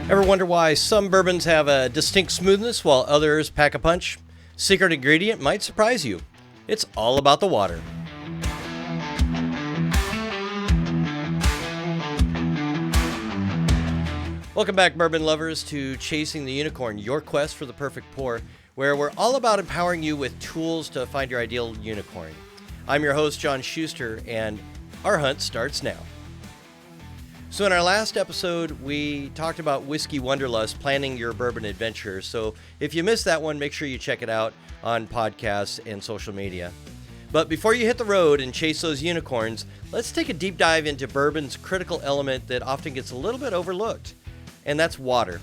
Ever wonder why some bourbons have a distinct smoothness while others pack a punch? Secret ingredient might surprise you. It's all about the water. Welcome back, bourbon lovers, to Chasing the Unicorn, your quest for the perfect pour, where we're all about empowering you with tools to find your ideal unicorn. I'm your host, John Schuster, and our hunt starts now. So in our last episode, we talked about Whiskey Wanderlust, planning your bourbon adventure. So if you missed that one, make sure you check it out on podcasts and social media. But before you hit the road and chase those unicorns, let's take a deep dive into bourbon's critical element that often gets a little bit overlooked, and that's water.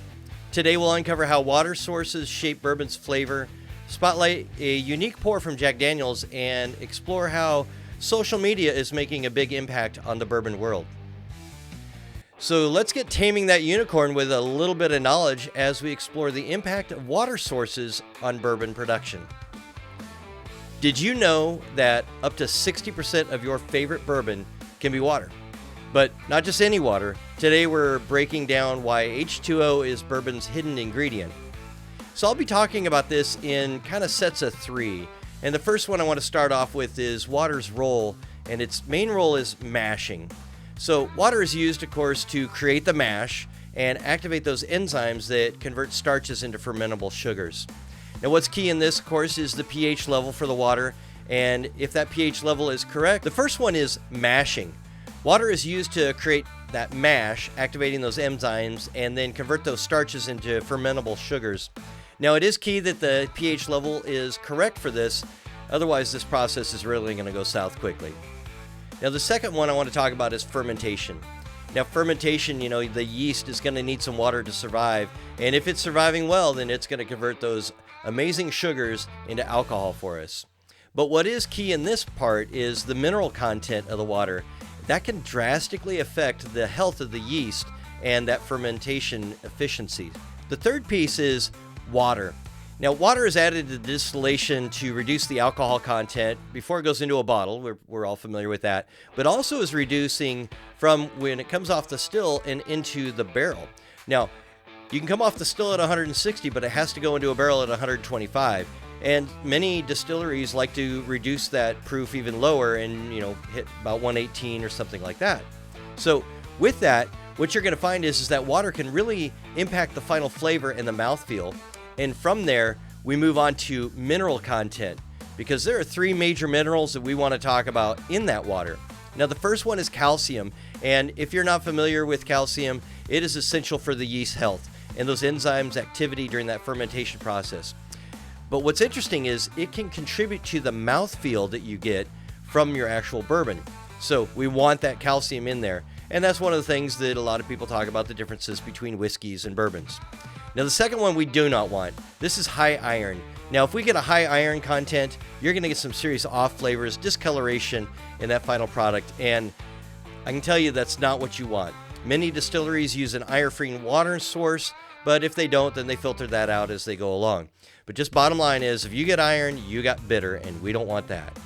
Today we'll uncover how water sources shape bourbon's flavor, spotlight a unique pour from Jack Daniel's, and explore how social media is making a big impact on the bourbon world. So let's get taming that unicorn with a little bit of knowledge as we explore the impact of water sources on bourbon production. Did you know that up to 60% of your favorite bourbon can be water? But not just any water. Today we're breaking down why H2O is bourbon's hidden ingredient. So I'll be talking about this in kind of sets of three. And the first one I want to start off with is water's role, and its main role is mashing. So water is used, of course, to create the mash and activate those enzymes that convert starches into fermentable sugars. Now what's key in this, of course, is the pH level for the water. And if that pH level is correct, the first one is mashing. Water is used to create that mash, activating those enzymes and then convert those starches into fermentable sugars. Now it is key that the pH level is correct for this, otherwise this process is really going to go south quickly. Now the second one I want to talk about is fermentation. Now fermentation, the yeast is going to need some water to survive, and if it's surviving well, then it's going to convert those amazing sugars into alcohol for us. But what is key in this part is the mineral content of the water. That can drastically affect the health of the yeast and that fermentation efficiency. The third piece is water. Now, water is added to distillation to reduce the alcohol content before it goes into a bottle. We're all familiar with that. But also is reducing from when it comes off the still and into the barrel. Now, you can come off the still at 160, but it has to go into a barrel at 125. And many distilleries like to reduce that proof even lower and, hit about 118 or something like that. So with that, what you're going to find is that water can really impact the final flavor and the mouthfeel. And from there, we move on to mineral content, because there are three major minerals that we want to talk about in that water. Now, the first one is calcium. And if you're not familiar with calcium, it is essential for the yeast health and those enzymes' activity during that fermentation process. But what's interesting is it can contribute to the mouthfeel that you get from your actual bourbon. So we want that calcium in there. And that's one of the things that a lot of people talk about, the differences between whiskeys and bourbons. Now, the second one we do not want. This is high iron. Now, if we get a high iron content, you're going to get some serious off flavors, discoloration in that final product. And I can tell you that's not what you want. Many distilleries use an iron-free water source, but if they don't, then they filter that out as they go along. But just bottom line is, if you get iron, you got bitter, and we don't want that.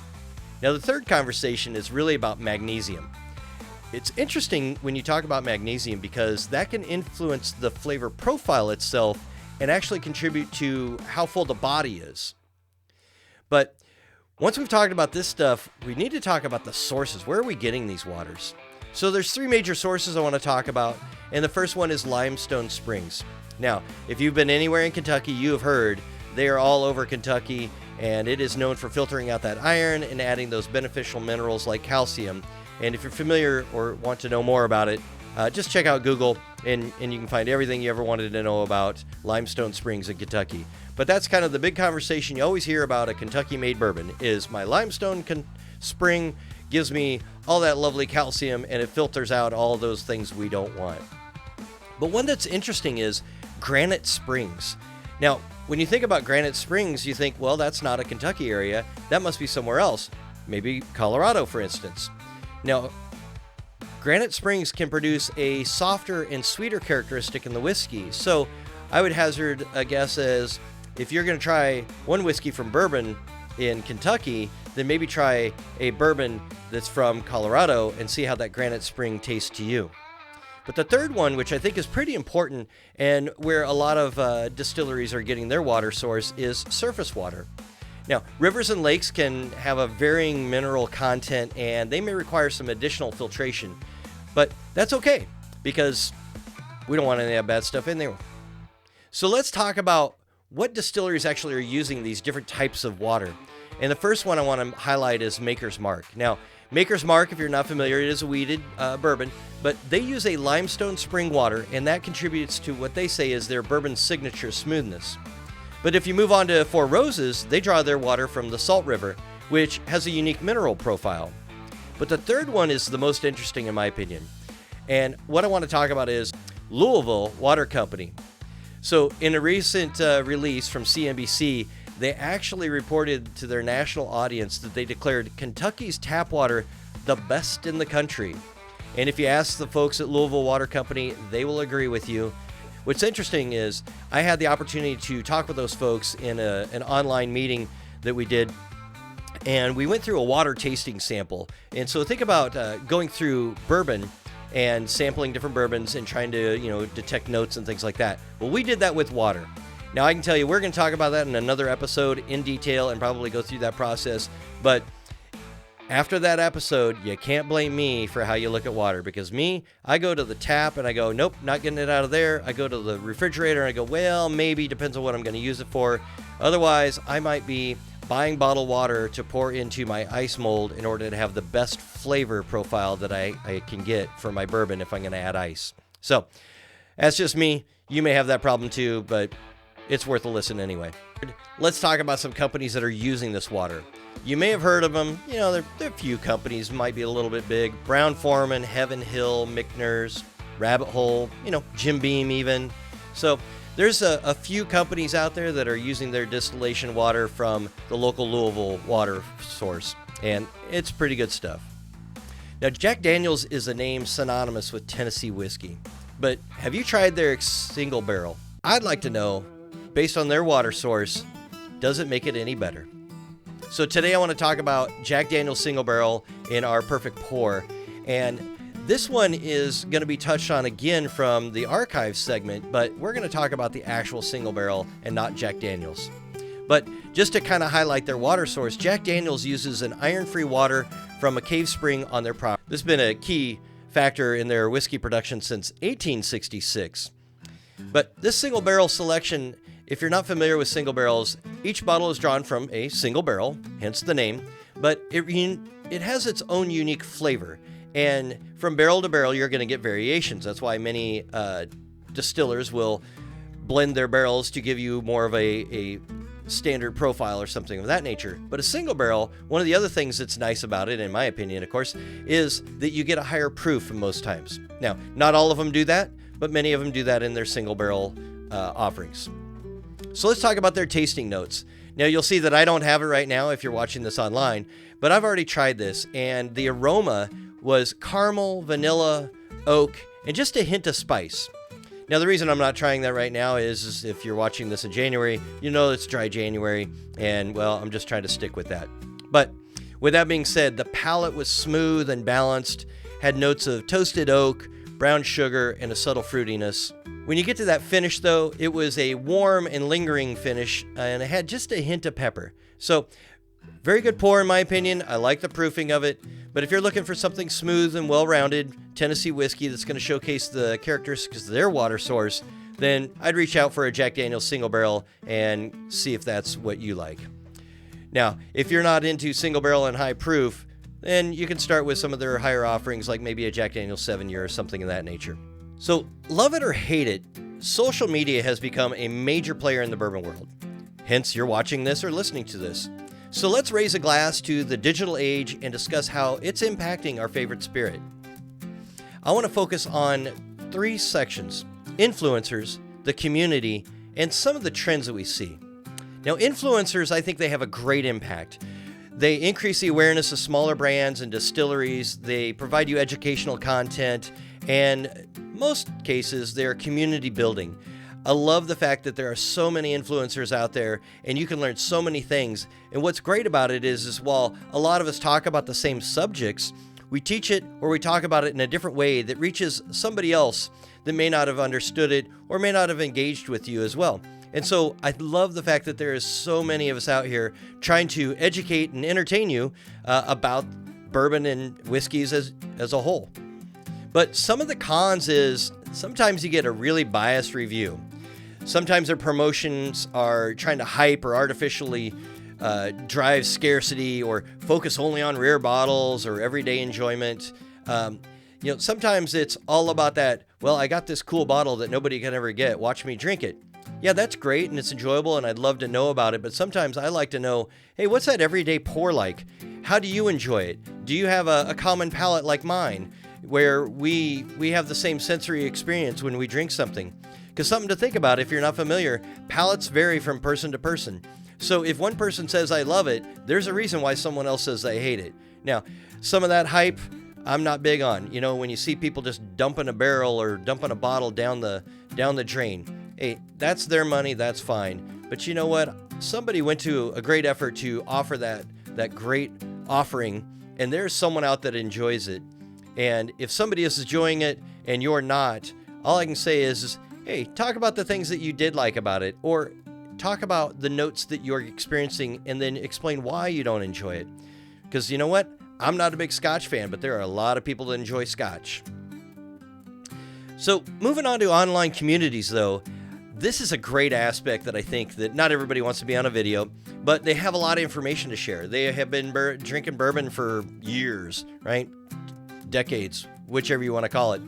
Now, the third conversation is really about magnesium. It's interesting when you talk about magnesium because that can influence the flavor profile itself and actually contribute to how full the body is. But once we've talked about this stuff, we need to talk about the sources. Where are we getting these waters? So there's three major sources I want to talk about, and the first one is limestone springs. Now, if you've been anywhere in Kentucky, you have heard they are all over Kentucky, and it is known for filtering out that iron and adding those beneficial minerals like calcium. And if you're familiar or want to know more about it, just check out Google, and you can find everything you ever wanted to know about limestone springs in Kentucky. But that's kind of the big conversation you always hear about a Kentucky-made bourbon, is my limestone spring gives me all that lovely calcium, and it filters out all those things we don't want. But one that's interesting is Granite Springs. Now, when you think about Granite Springs, you think, well, that's not a Kentucky area. That must be somewhere else. Maybe Colorado, for instance. Now, Granite Springs can produce a softer and sweeter characteristic in the whiskey. So I would hazard a guess as if you're going to try one whiskey from bourbon in Kentucky, then maybe try a bourbon that's from Colorado and see how that Granite Spring tastes to you. But the third one, which I think is pretty important and where a lot of distilleries are getting their water source, is surface water. Now, rivers and lakes can have a varying mineral content and they may require some additional filtration, but that's okay because we don't want any of that bad stuff in there. So let's talk about what distilleries actually are using these different types of water. And the first one I want to highlight is Maker's Mark. Now, Maker's Mark, if you're not familiar, it is a wheated bourbon, but they use a limestone spring water, and that contributes to what they say is their bourbon signature smoothness. But if you move on to Four Roses, they draw their water from the Salt River, which has a unique mineral profile. But the third one is the most interesting in my opinion. And what I want to talk about is Louisville Water Company. So in a recent release from CNBC, they actually reported to their national audience that they declared Kentucky's tap water the best in the country. And if you ask the folks at Louisville Water Company, they will agree with you. What's interesting is I had the opportunity to talk with those folks in an online meeting that we did, and we went through a water tasting sample. And so think about going through bourbon and sampling different bourbons and trying to, detect notes and things like that. Well, we did that with water. Now, I can tell you, we're going to talk about that in another episode in detail and probably go through that process. But after that episode, you can't blame me for how you look at water, because I go to the tap and I go, nope, not getting it out of there. I go to the refrigerator and I go, well, maybe, depends on what I'm going to use it for. Otherwise, I might be buying bottled water to pour into my ice mold in order to have the best flavor profile that I can get for my bourbon if I'm going to add ice. So that's just me. You may have that problem too, but it's worth a listen anyway. Let's talk about some companies that are using this water. You may have heard of them. There are a few companies, might be a little bit big. Brown-Forman, Heaven Hill, Michner's, Rabbit Hole, Jim Beam even. So there's a few companies out there that are using their distillation water from the local Louisville water source, and it's pretty good stuff. Now, Jack Daniel's is a name synonymous with Tennessee whiskey, but have you tried their single barrel? I'd like to know, based on their water source, does it make it any better? So today I want to talk about Jack Daniel's Single Barrel in our Perfect Pour. And this one is going to be touched on again from the archive segment, but we're going to talk about the actual single barrel and not Jack Daniel's. But just to kind of highlight their water source, Jack Daniel's uses an iron-free water from a cave spring on their property. This has been a key factor in their whiskey production since 1866. But this single barrel selection, if you're not familiar with single barrels, each bottle is drawn from a single barrel, hence the name, but it has its own unique flavor. And from barrel to barrel, you're going to get variations. That's why many distillers will blend their barrels to give you more of a standard profile or something of that nature. But a single barrel, one of the other things that's nice about it, in my opinion, of course, is that you get a higher proof most times. Now, not all of them do that, but many of them do that in their single barrel offerings. So let's talk about their tasting notes. Now, you'll see that I don't have it right now if you're watching this online, but I've already tried this, and the aroma was caramel, vanilla, oak, and just a hint of spice. Now, the reason I'm not trying that right now is if you're watching this in January, it's dry January, and, well, I'm just trying to stick with that. But with that being said, the palate was smooth and balanced, had notes of toasted oak, brown sugar, and a subtle fruitiness. When you get to that finish, though, it was a warm and lingering finish, and it had just a hint of pepper. So, very good pour in my opinion. I like the proofing of it. But if you're looking for something smooth and well-rounded Tennessee whiskey that's going to showcase the characteristics of their water source, then I'd reach out for a Jack Daniel's single barrel and see if that's what you like. Now, if you're not into single barrel and high proof, then you can start with some of their higher offerings, like maybe a Jack Daniel's 7-year or something of that nature. So, love it or hate it, social media has become a major player in the bourbon world. Hence, you're watching this or listening to this. So let's raise a glass to the digital age and discuss how it's impacting our favorite spirit. I want to focus on 3 sections: influencers, the community, and some of the trends that we see. Now, influencers, I think they have a great impact. They increase the awareness of smaller brands and distilleries. They provide you educational content, and most cases, they're community building. I love the fact that there are so many influencers out there and you can learn so many things. And what's great about it is while a lot of us talk about the same subjects, we teach it or we talk about it in a different way that reaches somebody else that may not have understood it or may not have engaged with you as well. And so I love the fact that there is so many of us out here trying to educate and entertain you about bourbon and whiskeys as a whole. But some of the cons is sometimes you get a really biased review. Sometimes their promotions are trying to hype or artificially drive scarcity or focus only on rare bottles or everyday enjoyment. Sometimes it's all about that, well, I got this cool bottle that nobody can ever get. Watch me drink it. Yeah, that's great and it's enjoyable and I'd love to know about it. But sometimes I like to know, hey, what's that everyday pour like? How do you enjoy it? Do you have a common palate like mine where we have the same sensory experience when we drink something? Because something to think about, if you're not familiar, palates vary from person to person. So if one person says, I love it, there's a reason why someone else says they hate it. Now, some of that hype, I'm not big on. When you see people just dumping a barrel or dumping a bottle down the drain, hey, that's their money, that's fine. But you know what? Somebody went to a great effort to offer that great offering, and there's someone out that enjoys it. And if somebody is enjoying it and you're not, all I can say is, hey, talk about the things that you did like about it, or talk about the notes that you're experiencing and then explain why you don't enjoy it. Because you know what? I'm not a big Scotch fan, but there are a lot of people that enjoy Scotch. So moving on to online communities, though, this is a great aspect that I think that not everybody wants to be on a video, but they have a lot of information to share. They have been drinking bourbon for years, right? Decades, whichever you want to call it.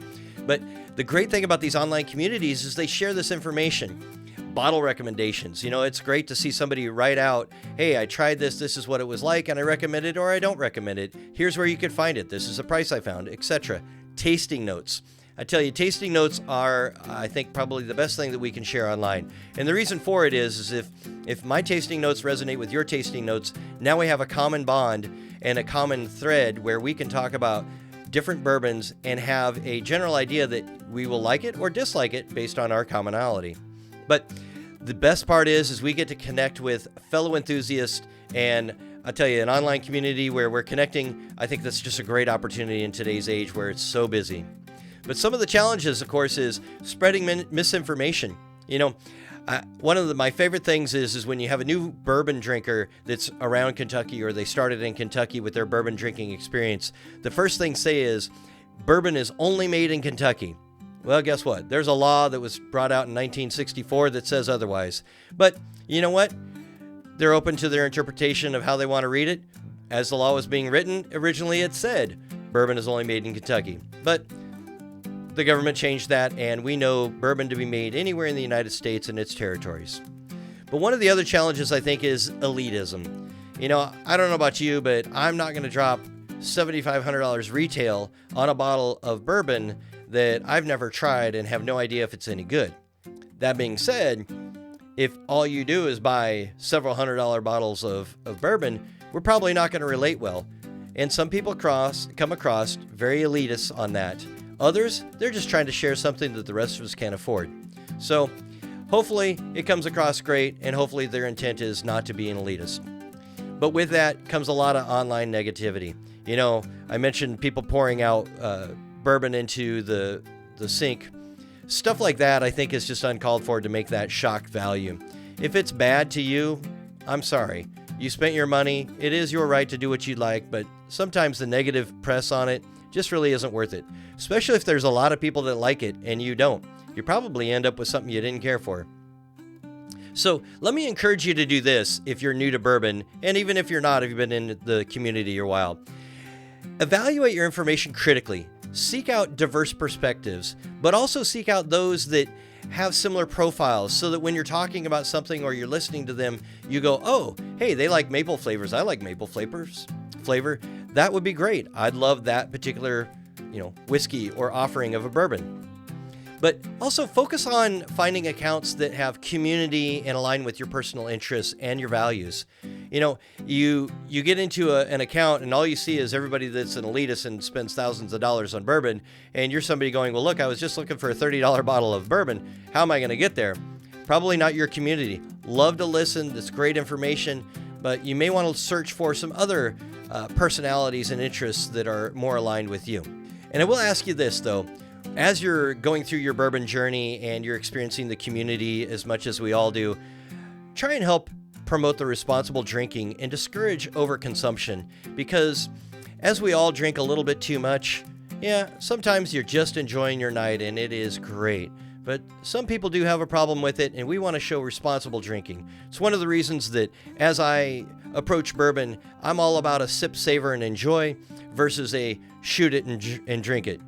But the great thing about these online communities is they share this information. Bottle recommendations. It's great to see somebody write out, hey, I tried this is what it was like, and I recommend it or I don't recommend it. Here's where you could find it. This is the price I found, etc. Tasting notes. I tell you, tasting notes are, I think, probably the best thing that we can share online. And the reason for it is if my tasting notes resonate with your tasting notes, now we have a common bond and a common thread where we can talk about different bourbons and have a general idea that we will like it or dislike it based on our commonality. But the best part is we get to connect with fellow enthusiasts, and I tell you, an online community where we're connecting, I think that's just a great opportunity in today's age where it's so busy. But some of the challenges, of course, is spreading misinformation. One of my favorite things is when you have a new bourbon drinker that's around Kentucky or they started in Kentucky with their bourbon drinking experience, the first thing say is, bourbon is only made in Kentucky. Well, guess what? There's a law that was brought out in 1964 that says otherwise. But you know what? They're open to their interpretation of how they want to read it. As the law was being written, originally it said bourbon is only made in Kentucky. But the government changed that, and we know bourbon to be made anywhere in the United States and its territories. But one of the other challenges, I think, is elitism. I don't know about you, but I'm not going to drop $7,500 retail on a bottle of bourbon that I've never tried and have no idea if it's any good. That being said, if all you do is buy several $100 bottles of bourbon, we're probably not going to relate well. And some people come across very elitist on that. Others, they're just trying to share something that the rest of us can't afford. So hopefully it comes across great, and hopefully their intent is not to be an elitist. But with that comes a lot of online negativity. I mentioned people pouring out bourbon into the sink. Stuff like that, I think, is just uncalled for to make that shock value. If it's bad to you, I'm sorry. You spent your money. It is your right to do what you like, but sometimes the negative press on it just really isn't worth it, especially if there's a lot of people that like it and you don't. You probably end up with something you didn't care for. So let me encourage you to do this if you're new to bourbon, and even if you're not, if you've been in the community a while. Evaluate your information critically. Seek out diverse perspectives, but also seek out those that have similar profiles so that when you're talking about something or you're listening to them, you go, oh, hey, they like maple flavors. I like maple flavor. That would be great. I'd love that particular, whiskey or offering of a bourbon. But also focus on finding accounts that have community and align with your personal interests and your values. You get into an account and all you see is everybody that's an elitist and spends thousands of dollars on bourbon, and you're somebody going, well, look, I was just looking for a $30 bottle of bourbon. How am I going to get there? Probably not your community. Love to listen. That's great information, but you may want to search for some other personalities and interests that are more aligned with you. And I will ask you this, though. As you're going through your bourbon journey and you're experiencing the community as much as we all do, try and help promote the responsible drinking and discourage overconsumption, because as we all drink a little bit too much, sometimes you're just enjoying your night and it is great. But some people do have a problem with it, and we want to show responsible drinking. It's one of the reasons that as I approach bourbon, I'm all about a sip, savor, and enjoy versus a shoot it and drink it.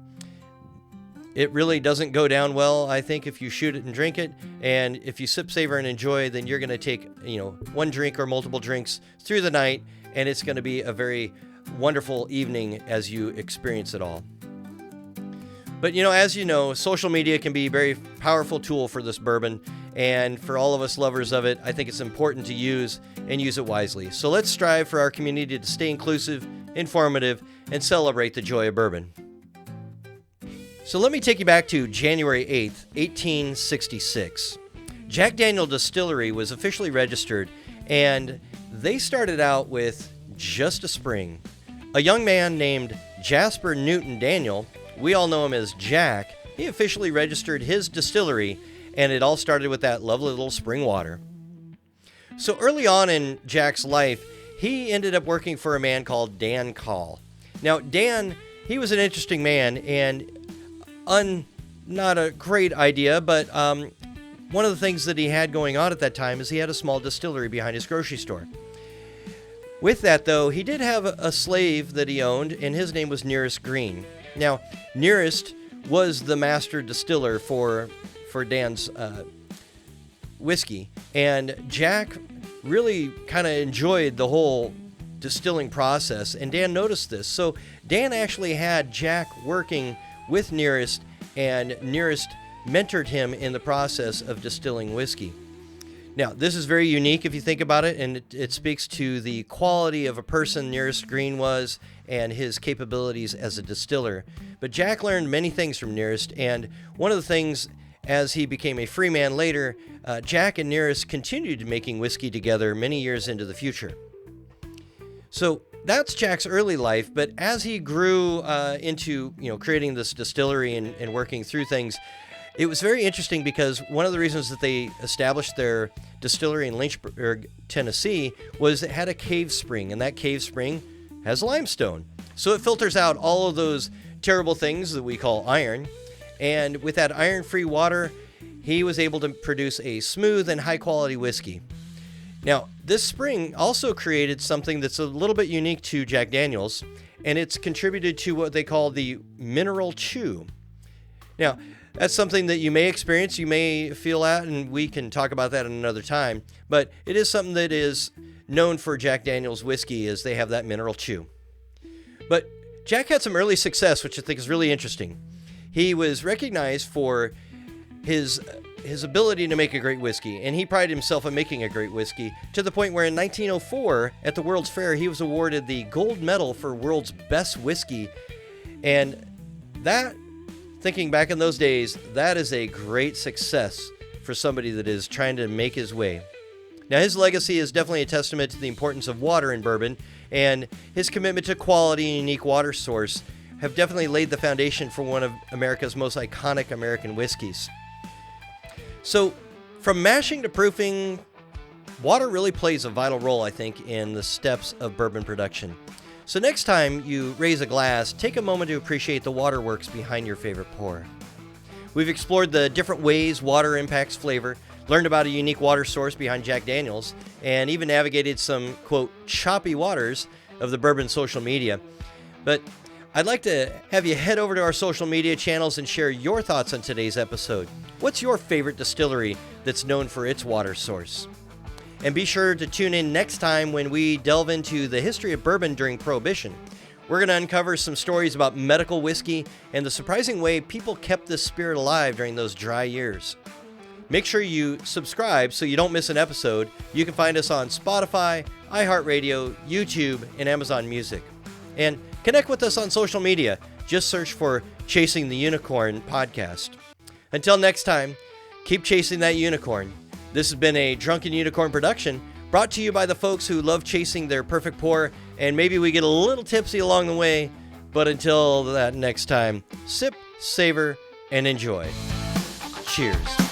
It really doesn't go down well, I think, if you shoot it and drink it. And if you sip, savor, and enjoy, then you're going to take, one drink or multiple drinks through the night, and it's going to be a very wonderful evening as you experience it all. But, as you know, social media can be a very powerful tool for this bourbon. And for all of us lovers of it, I think it's important to use and use it wisely. So let's strive for our community to stay inclusive, informative, and celebrate the joy of bourbon. So let me take you back to January 8th, 1866. Jack Daniel Distillery was officially registered, and they started out with just a spring. A young man named Jasper Newton Daniel, we all know him as Jack, he officially registered his distillery, and it all started with that lovely little spring water. So early on in Jack's life, he ended up working for a man called Dan Call. Now, Dan, he was an interesting man, and not a great idea, but one of the things that he had going on at that time is he had a small distillery behind his grocery store. With that, though, he did have a slave that he owned, and his name was Nearest Green. Now, Nearest was the master distiller for Dan's whiskey, and Jack really kind of enjoyed the whole distilling process, and Dan noticed this. So Dan actually had Jack working with Nearest, and Nearest mentored him in the process of distilling whiskey. Now, this is very unique if you think about it, and it speaks to the quality of a person Nearest Green was and his capabilities as a distiller. But Jack learned many things from Nearest, and one of the things, as he became a free man later, Jack and Nearest continued making whiskey together many years into the future. So that's Jack's early life, but as he grew into creating this distillery and working through things, it was very interesting because one of the reasons that they established their distillery in Lynchburg, Tennessee, was it had a cave spring, and that cave spring has limestone. So it filters out all of those terrible things that we call iron, and with that iron-free water, he was able to produce a smooth and high-quality whiskey. Now, this spring also created something that's a little bit unique to Jack Daniel's, and it's contributed to what they call the mineral chew. Now, that's something that you may experience, you may feel at, and we can talk about that another time, but it is something that is known for Jack Daniel's whiskey, is they have that mineral chew. But Jack had some early success, which I think is really interesting. He was recognized for his ability to make a great whiskey, and he prided himself on making a great whiskey, to the point where in 1904 at the World's Fair he was awarded the gold medal for world's best whiskey. And that, thinking back in those days, that is a great success for somebody that is trying to make his way. Now, his legacy is definitely a testament to the importance of water in bourbon, and his commitment to quality and unique water source have definitely laid the foundation for one of America's most iconic American whiskeys. So, from mashing to proofing, water really plays a vital role, I think, in the steps of bourbon production. So next time you raise a glass, take a moment to appreciate the waterworks behind your favorite pour. We've explored the different ways water impacts flavor, learned about a unique water source behind Jack Daniel's, and even navigated some, quote, choppy waters of the bourbon social media. But I'd like to have you head over to our social media channels and share your thoughts on today's episode. What's your favorite distillery that's known for its water source? And be sure to tune in next time when we delve into the history of bourbon during Prohibition. We're going to uncover some stories about medical whiskey and the surprising way people kept this spirit alive during those dry years. Make sure you subscribe so you don't miss an episode. You can find us on Spotify, iHeartRadio, YouTube, and Amazon Music. And connect with us on social media. Just search for Chasing the Unicorn podcast. Until next time, keep chasing that unicorn. This has been a Drunken Unicorn production, Brought to you by the folks who love chasing their perfect pour, and maybe we get a little tipsy along the way. But until that next time, sip, savor, and enjoy. Cheers.